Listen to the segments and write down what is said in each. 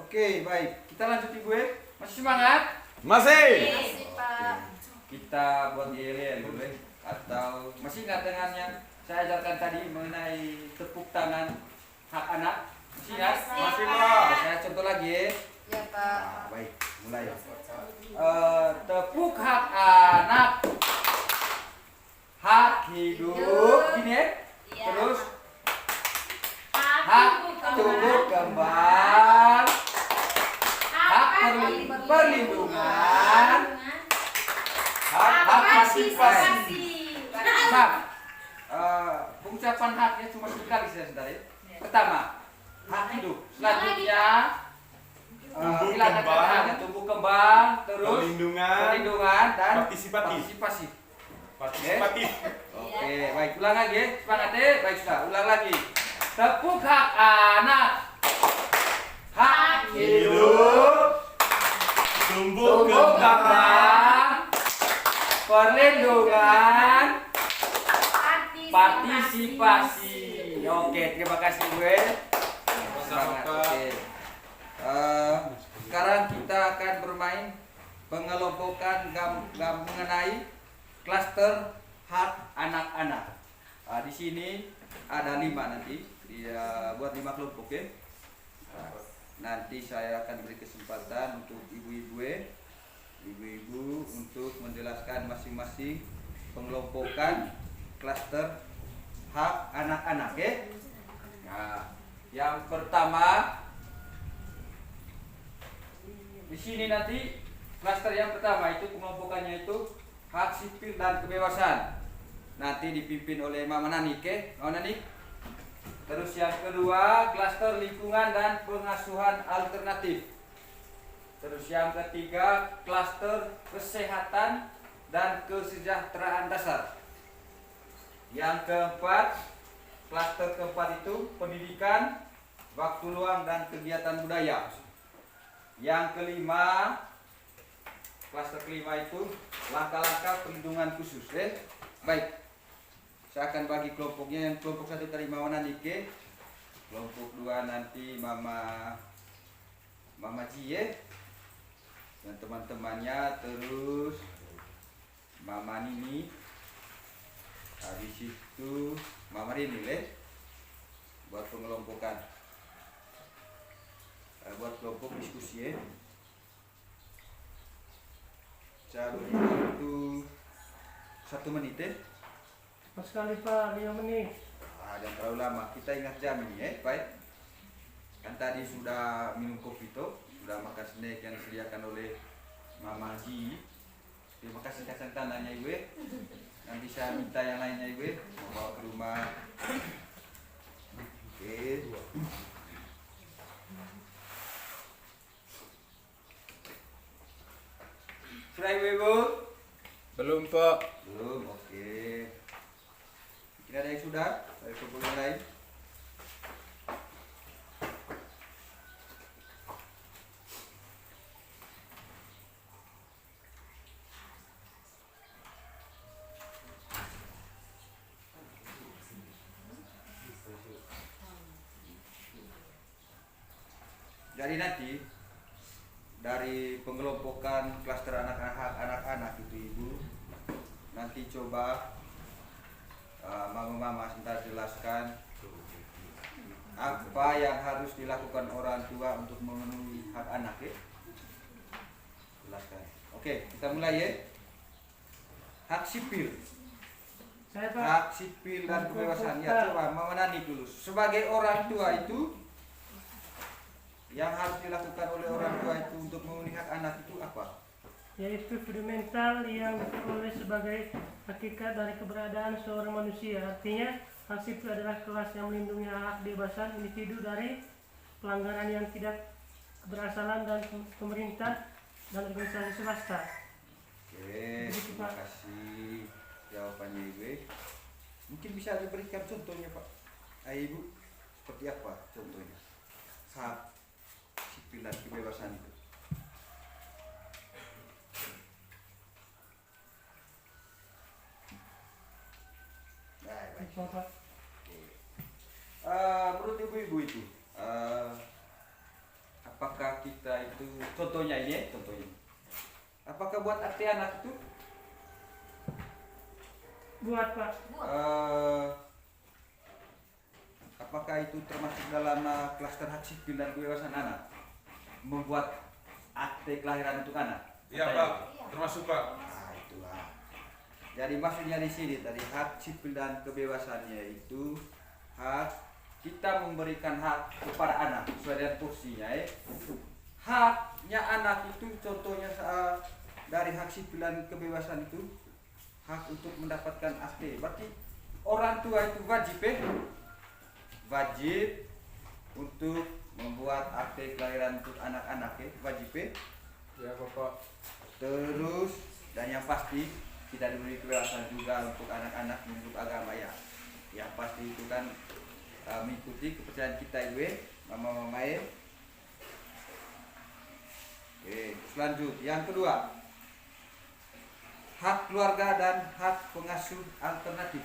Oke, baik. Kita lanjut Ibu. Masih semangat? Masih. Masih, Pak. Kita buat yel dulu atau masih ingat dengan yang saya ajarkan tadi mengenai tepuk tangan hak anak? Masih ingat? Masih, Pak. Pak. Saya contoh lagi ya. Ya, Pak. Nah, baik, mulai. Tepuk hak anak. Hak hidup. Gini ya. Iya. Terus hak tumbuh kembang. Hak perlindungan. Hak partisipasi. Hak. Pengucapan haknya cuma sekali saja ya. Pertama, hak hidup. Selanjutnya Tumbuh silakan kembang. katakan, tumbuh kembang, terus Perlindungan dan partisipatif. Partisipatif. Oke, baik, ulang lagi ya. Semangat ya. Baik, sudah, ulang lagi. Tepuk hak anak. Hak hidup. Tumbuh Tumbuh kembang. kembang. Perlindungan. Partisipasi. Oke, terima kasih gue. Semangat. Oke. Sekarang kita akan bermain pengelompokan mengenai klaster hak anak-anak. Di sini ada 5 nanti. Dia buat 5 kelompok ya. Nanti saya akan beri kesempatan untuk ibu-ibu untuk menjelaskan masing-masing pengelompokan klaster hak anak-anak ya. Nah, yang pertama di sini nanti klaster yang pertama itu pengelompokannya itu hak sipil dan kebebasan. Nanti dipimpin oleh Mama Nani, oke? Mama Nani. Terus yang kedua klaster lingkungan dan pengasuhan alternatif. Terus yang ketiga klaster kesehatan dan kesejahteraan dasar. Yang keempat klaster keempat itu pendidikan, waktu luang dan kegiatan budaya. Yang kelima, klaster kelima itu langkah-langkah perlindungan khusus. Baik, saya akan bagi kelompoknya. Yang kelompok 1 tadi Mama Nandike, kelompok 2 nanti Mama Ji dan teman-temannya, terus Mama Nini, habis itu Mama Rini buat pengelompokan. Buat kelompok diskusi ya. Saya beri waktu 1 menit ya. Pas sekali Pak, 5 menit. Jangan terlalu lama. Kita ingat jam ini ya, baik. Kan tadi sudah minum kopi tuh, sudah makan snack yang disediakan oleh Mama Ji. Terima kasih kacang tanahnya Ibu. Nanti saya minta yang lainnya Ibu, mau bawa ke rumah. Oke. Sudah Ibu? Belum, Pak. Belum, oke. Mungkin ada yang sudah dari kelompok yang lain. Jadi nanti dari pengelompokan klaster anak-anak itu Ibu nanti coba mama-mama sebentar jelaskan apa yang harus dilakukan orang tua untuk memenuhi hak anak ya. Jelaskan. Oke, kita mulai ya. Hak sipil. Saya Pak. Hak sipil dan kebebasan. Ya, coba Mama Nani dulu. Sebagai orang tua itu yang harus dilakukan oleh orang tua itu untuk memenuhi hak anak itu apa? Yaitu fundamental yang diperoleh sebagai hakikat dari keberadaan seorang manusia. Artinya, hak sipil adalah kelas yang melindungi hak kebebasan individu dari pelanggaran yang tidak berasalan dan pemerintah dan organisasi swasta. Oke, terima kasih jawabannya Ibu. Mungkin bisa diberikan contohnya Pak. Ibu, seperti apa contohnya? Hak sipil dan kebebasan itu. Baik. Pak. Menurut ibu-ibu itu apakah kita itu contohnya ini, contohnya. Apakah buat arti anak itu Buat Pak. apakah itu termasuk dalam klaster hak sipil dan kebebasan anak? Membuat akte kelahiran untuk anak? Iya Pak, termasuk Pak. Nah, itulah. Jadi maksudnya di sini tadi hak sipil dan kebebasannya itu hak kita memberikan hak kepada anak sesuai dengan porsinya. Haknya anak itu contohnya dari hak sipil dan kebebasan itu hak untuk mendapatkan akte. Berarti orang tua itu wajib untuk membuat akte kelahiran untuk anak-anak, wajib. Ya Bapak. Terus dan yang pasti tidak diberi kebebasan juga untuk anak-anak untuk agama ya. Yang pasti itu kan mengikuti kepercayaan kita mama-mama ya. Oke, selanjut yang kedua, hak keluarga dan hak pengasuh alternatif.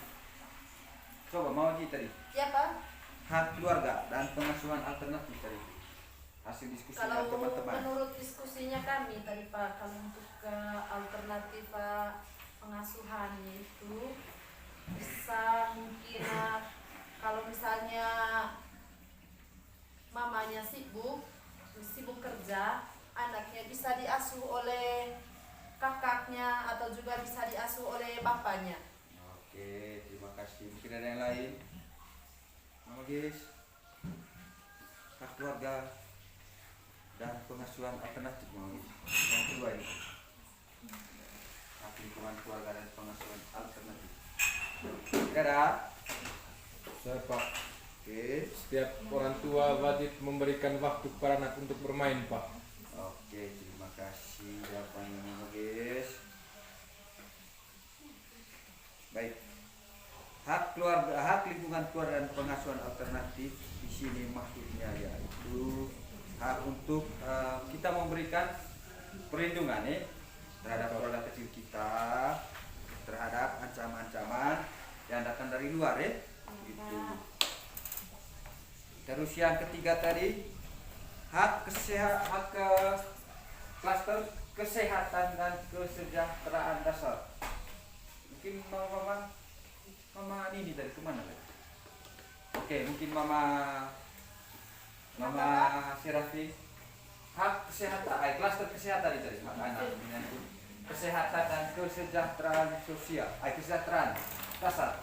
Coba mau kita tadi. Siapa? Hak keluarga dan pengasuhan alternatif tadi. Hasil diskusi Kalau dengan teman-teman. menurut diskusinya kami tadi Pak, kalau untuk ke alternatif pengasuhannya itu bisa mungkin kalau misalnya mamanya sibuk kerja, anaknya bisa diasuh oleh kakaknya atau juga bisa diasuh oleh bapaknya. Oke, terima kasih. Mungkin ada yang lain? Nama guys. Hak keluarga dan pengasuhan alternatif yang kedua ini. Hak lingkungan keluarga dan pengasuhan alternatif. Tidak ada? Saya Pak. Oke. Setiap orang tua wajib memberikan waktu kepada anak untuk bermain Pak. Oke, terima kasih jawabannya guys. Baik. Hak keluarga, hak lingkungan keluarga dan pengasuhan alternatif di sini maksudnya yaitu hak untuk kita memberikan perlindungan terhadap keluarga kecil kita, terhadap ancaman-ancaman yang datang dari luar gitu. Terus yang ketiga tadi hak klaster kesehatan dan kesejahteraan dasar. Mungkin mama ini dari kemana? Oke, mungkin mama Serafi. Hak kesehatan, klaster kesehatan itu hak anak menyangkut kesehatan dan kesejahteraan sosial, kesejahteraan dasar.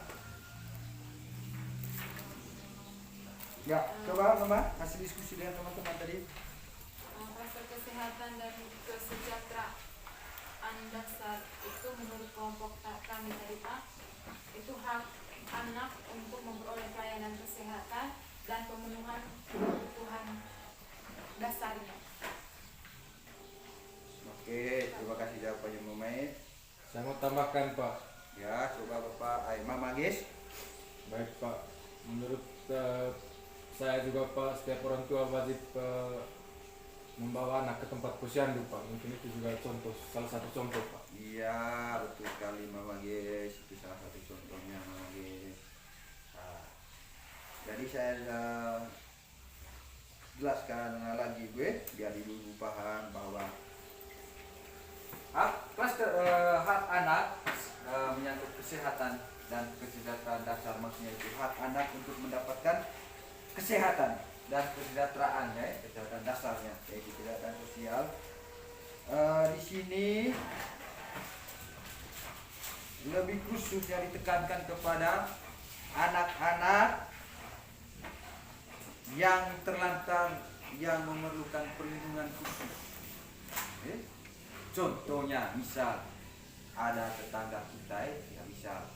Ya, coba mama hasil diskusi dengan teman-teman tadi. Rasa kesehatan dan kesejahteraan dasar itu menurut kelompok kami tadi Pak, itu hak anak untuk memperoleh pelayanan kesehatan dan pemenuhan kebutuhan dasarnya. Oke, terima kasih jawabannya Mama. Saya mau tambahkan Pak. Ya, coba Bapak Mama guys. Baik Pak. Menurut saya juga Pak, setiap orang tua wajib membawa anak ke tempat posyandu Pak. Mungkin itu juga salah satu contoh Pak. Iya, betul sekali Mama guys. Itu salah satu contohnya Mama guys. Nah, jadi saya jelaskan lagi biar ibu paham bahwa hak anak menyangkut kesehatan dan kesejahteraan dasar, maksudnya itu hak anak untuk mendapatkan kesehatan dan kesejahteraan kesehatan dasarnya, yaitu kesehatan sosial. Di sini lebih khususnya ditekankan kepada anak-anak yang terlantar yang memerlukan perlindungan khusus. Contohnya misal ada tetangga kita misal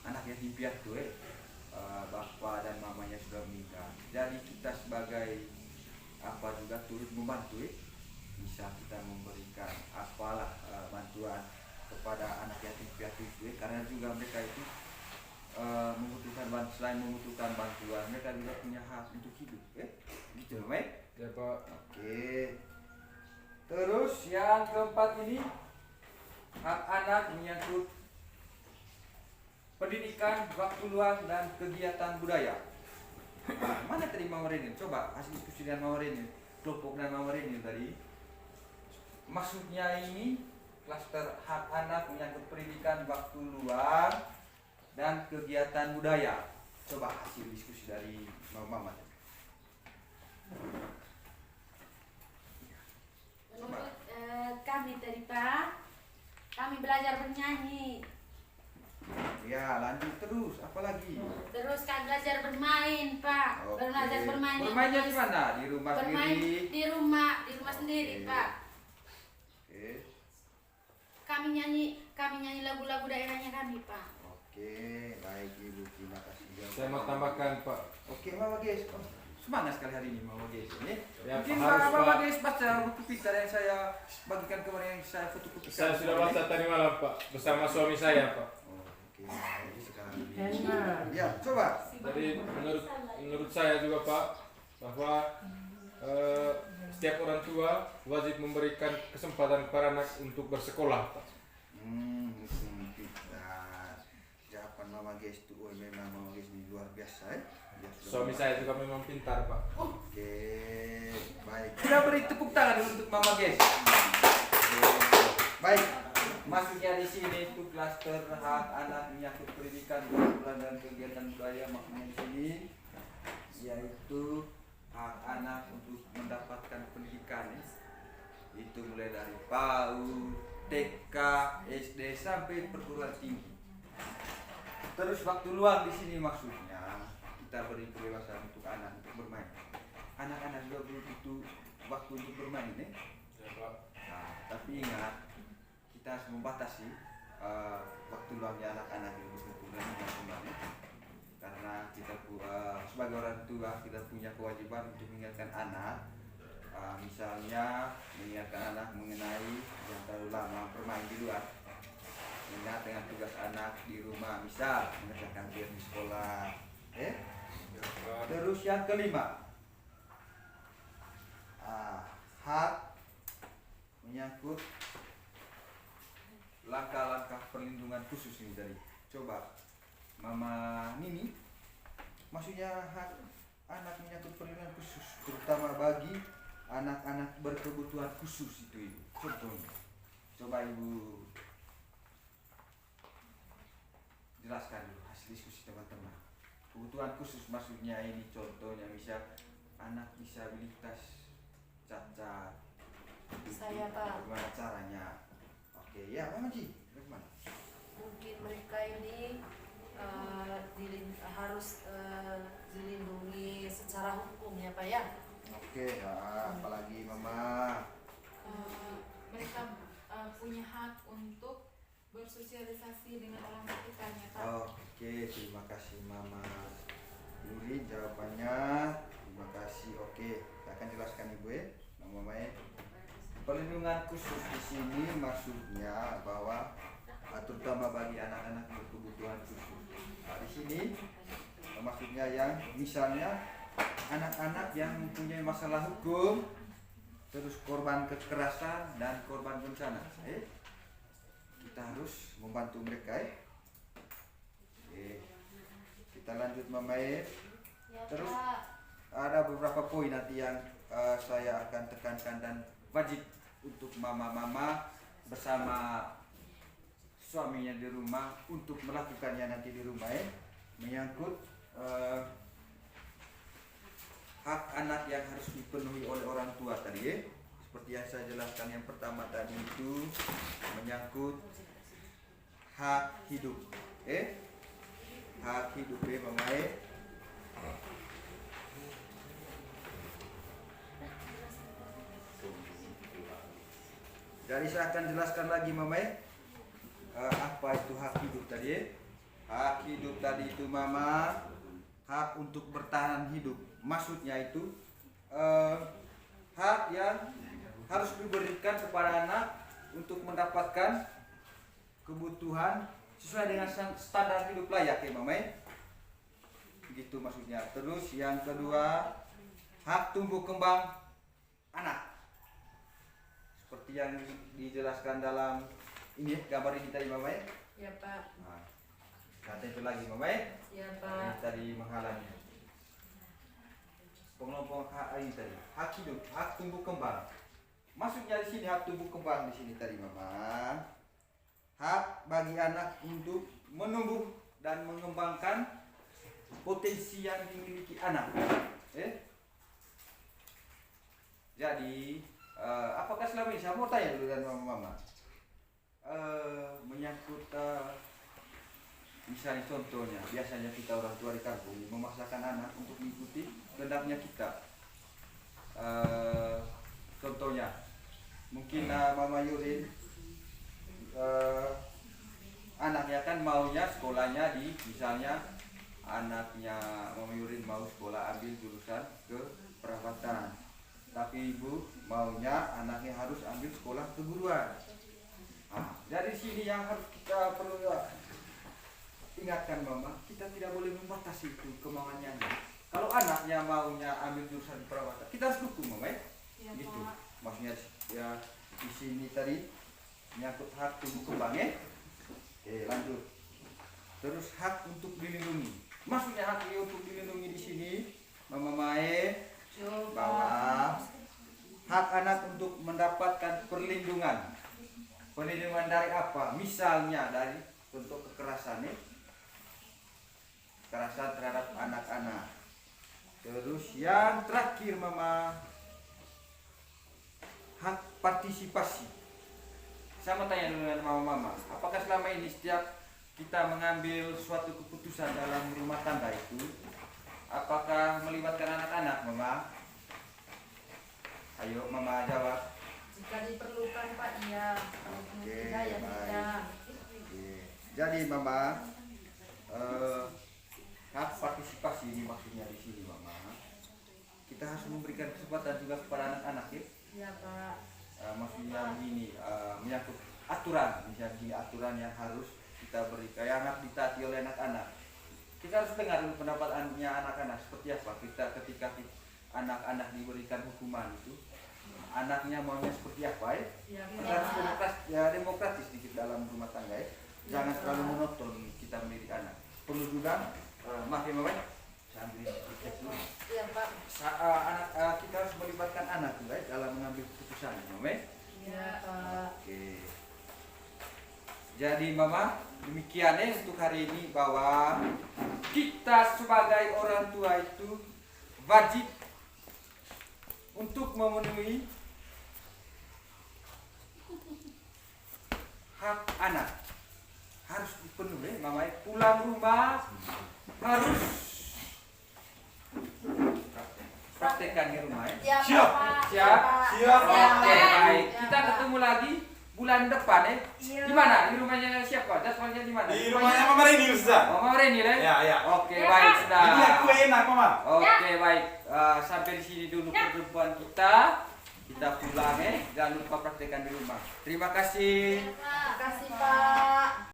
anak yatim piatu bapak dan mamanya sudah meninggal. Jadi kita sebagai juga turut membantu bisa kita memberikan bantuan kepada anak yatim piatu itu karena juga mereka itu selain membutuhkan bantuan, mereka juga punya hak untuk hidup gitu Ya Pak. Oke. Terus yang keempat ini hak anak menyangkut pendidikan, waktu luang dan kegiatan budaya. Nah, mana tadi Mama Renil? Coba hasil diskusi dengan Mama Renil, kelompok dan Mama Renil tadi. Maksudnya ini klaster hak anak menyangkut pendidikan waktu luang dan kegiatan budaya. Coba hasil diskusi dari Mama. Menurut kami tadi Pak, kami belajar bernyanyi, Ya, lanjut terus. Apalagi? terus kami belajar bermain Pak, Oke. belajar bermain. Bermainnya di mana? Di rumah Bermain sendiri. di rumah sendiri Oke. Pak. Oke. Kami nyanyi lagu-lagu daerahnya kami Pak. Oke, baik Ibu, terima kasih. Saya mau tambahkan Pak. Oke, Mama Ges. Oh, semangat sekali hari ini Mama Ges. Ini Ya, mungkin harus, Mama Pak. Ges baca buku pintar yang saya bagikan kemarin yang saya fotokopikan. Saya sudah baca tadi malam Pak bersama suami saya Pak. Oh, oke, jadi sekarang ini. Enak. Ya, coba. Jadi menurut saya juga Pak bahwa setiap orang tua wajib memberikan kesempatan kepada anak untuk bersekolah Pak. Pintar. Jawaban Mama Ges itu, oh memang Mama Ges ini luar biasa ya. Dia sudah Suami saya juga memang pintar Pak. Oke, baik. Kita beri tepuk tangan untuk Mama Ges. Baik, maksudnya di sini itu klaster hak anak menyangkut pendidikan bulan dan kegiatan budaya, maksudnya di sini yaitu hak anak untuk mendapatkan pendidikan ya. Itu mulai dari PAUD, TK, SD sampai perguruan tinggi. Terus waktu luang di sini maksudnya kita beri kebebasan untuk anak untuk bermain. Anak-anak juga butuh waktu untuk bermain ya. Ya Pak. Nah, tapi ingat kita harus membatasi waktu luangnya anak-anak ini berkumpul dengan teman-teman karena kita sebagai orang tua kita punya kewajiban untuk mengingatkan anak, misalnya mengingatkan anak mengenai yang terlalu lama bermain di luar. Ingat dengan tugas anak di rumah, misal mengerjakan PR di sekolah. Terus yang kelima, hak menyangkut langkah-langkah perlindungan khusus ini tadi. Coba Mama Nini, maksudnya hak anak menyangkut perlindungan khusus, terutama bagi anak-anak berkebutuhan khusus itu. Contohnya, coba Ibu jelaskan dulu hasil diskusi teman-teman. Kebutuhan khusus maksudnya ini contohnya misal anak disabilitas, cacat. Saya Pak, Bagaimana caranya? Oke, ya Mama Ji, bagaimana? mungkin mereka ini harus dilindungi secara hukum ya Pak ya. Oke, ya, apalagi Mama. Mereka punya hak untuk bersosialisasi dengan orang sekitarnya Pak. Oke, terima kasih Mama Yuri jawabannya. Terima kasih. Oke, saya akan jelaskan Ibu ya, Mama ya. Perlindungan khusus di sini maksudnya bahwa terutama bagi anak-anak berkebutuhan khusus. Nah, di sini maksudnya yang misalnya anak-anak yang mempunyai masalah hukum, terus korban kekerasan dan korban bencana. Kita harus membantu mereka ya. Oke. Kita lanjut Mama ya. Ya Terus Pak. ada beberapa poin nanti yang saya akan tekankan dan wajib untuk mama-mama bersama suaminya di rumah untuk melakukannya nanti di rumah ya. Menyangkut hak anak yang harus dipenuhi oleh orang tua tadi ya. Seperti yang saya jelaskan yang pertama tadi itu menyangkut hak hidup. Hak hidup ya Mama ya. Jadi saya akan jelaskan lagi Mama ya. Apa itu hak hidup tadi ya? Hak hidup tadi itu Mama, hak untuk bertahan hidup. Maksudnya itu hak yang harus diberikan kepada anak untuk mendapatkan kebutuhan sesuai dengan standar hidup layak ya Mama ya. Begitu maksudnya. Terus yang kedua, hak tumbuh kembang anak. Seperti yang dijelaskan dalam ini ya, gambar ini tadi Mama ya. Ya Pak. Nah, kata itu lagi Mama ya. Ya Ini Pak. tadi menghalangi. pengelompok hak ini tadi, hak hidup, hak tumbuh kembang. Maksudnya di sini hak tumbuh kembang di sini tadi Mama. Hak bagi anak untuk menumbuh dan mengembangkan potensi yang dimiliki anak. Jadi apakah selama ini saya mau tanya dulu dan Mama menyangkut misalnya contohnya biasanya kita orang tua di kampung memaksakan anak untuk mengikuti kehendaknya kita. Contohnya mungkin Mama Yurin anaknya kan maunya sekolahnya di misalnya anaknya Mama Yurin mau sekolah ambil jurusan keperawatan, tapi ibu maunya anaknya harus ambil sekolah keguruan. Dari sini yang harus kita perlu ingatkan Mama, kita tidak boleh membatasi itu kemauannya. Kalau anaknya maunya ambil jurusan perawatan, kita harus dukung Mama Ya, gitu. Pak. Maksudnya ya di sini tadi menyangkut hak tumbuh kembang Oke, lanjut. Terus hak untuk dilindungi. Maksudnya hak untuk dilindungi di sini Mama Mae bahwa hak anak untuk mendapatkan perlindungan. Perlindungan dari apa? Misalnya dari bentuk kekerasan kekerasan terhadap anak-anak. Terus yang terakhir Mama, hak partisipasi. Saya mau tanya dulu dengan Mama, apakah selama ini setiap kita mengambil suatu keputusan dalam rumah tangga itu, apakah melibatkan anak-anak Mama? Ayo Mama jawab. Jika diperlukan Pak, iya. Kalau tidak ya baik. tidak. Oke. Jadi Mama, hak partisipasi ini maksudnya di sini Mama. Kita harus memberikan kesempatan juga kepada anak-anak Iya Pak. maksudnya begini, menyangkut aturan, misalnya begini, aturan yang harus kita berikan, yang harus ditaati oleh anak-anak. Kita harus dengar dulu pendapatnya anak-anak seperti apa. Ketika anak-anak diberikan hukuman itu, anaknya maunya seperti apa Iya Kita harus Pak. demokratis sedikit dalam rumah tangga Jangan terlalu monoton kita mendidik anak. Perlu juga, maaf ya Mama, saya ambil tiket dulu. Iya Pak. Kita harus melibatkan anak juga dalam mengambil keputusan, Mama. Iya Pak. Oke. Jadi Mama, demikian untuk hari ini bahwa kita sebagai orang tua itu wajib untuk memenuhi hak anak. Harus dipenuhi Mama, pulang rumah harus praktekkan di rumah Iya Siap. Pak. Siap? Siap. Oke, Pak. baik. Iya, Kita Pak. ketemu lagi bulan depan Iya. Di mana? Di rumahnya siapa? Jadwalnya di mana? Di rumahnya Mama Reni Ustaz. Oh, Mama Reni lah. Ya, ya. Oke, Ya, baik Pak. sudah. Ini aku enak Mama. Oke, baik. Sampai di sini dulu perjumpaan kita. Kita pulang Jangan lupa praktekkan di rumah. Terima kasih. Terima kasih Pak.